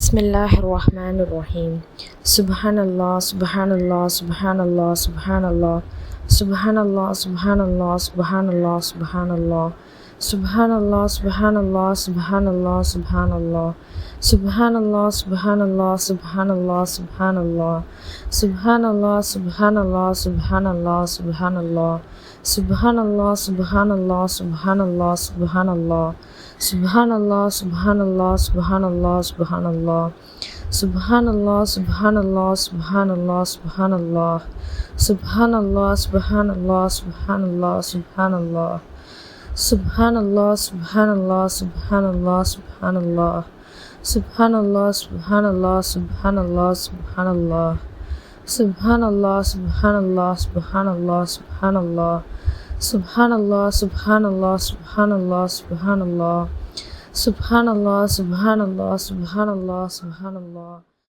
Bismillahirrahmanirrahim. Subhanallah, subhanallah, subhanallah, subhanallah. Subhanallah, subhanallah, subhanallah, subhanallah. Subhanallah, subhanallah, subhanallah, subhanallah. Subhanallah, subhanallah, subhanallah, subhanallah. Subhanallah, subhanallah, subhanallah, subhanallah. Subhanallah, subhanallah, subhanallah, subhanallah. Subhanallah, subhanallah, subhanallah, subhanallah. Subhanallah, subhanallah, subhanallah, subhanallah. Subhanallah, subhanallah, subhanallah, subhanallah. Subhanallah, subhanallah, subhanallah, subhanallah. Subhanallah, subhanallah, subhanallah, subhanallah. Subhanallah, subhanallah, subhanallah, subhanallah. Subhanallah, subhanallah, subhanallah, subhanallah. Subhanallah, subhanallah, subhanallah, subhanallah.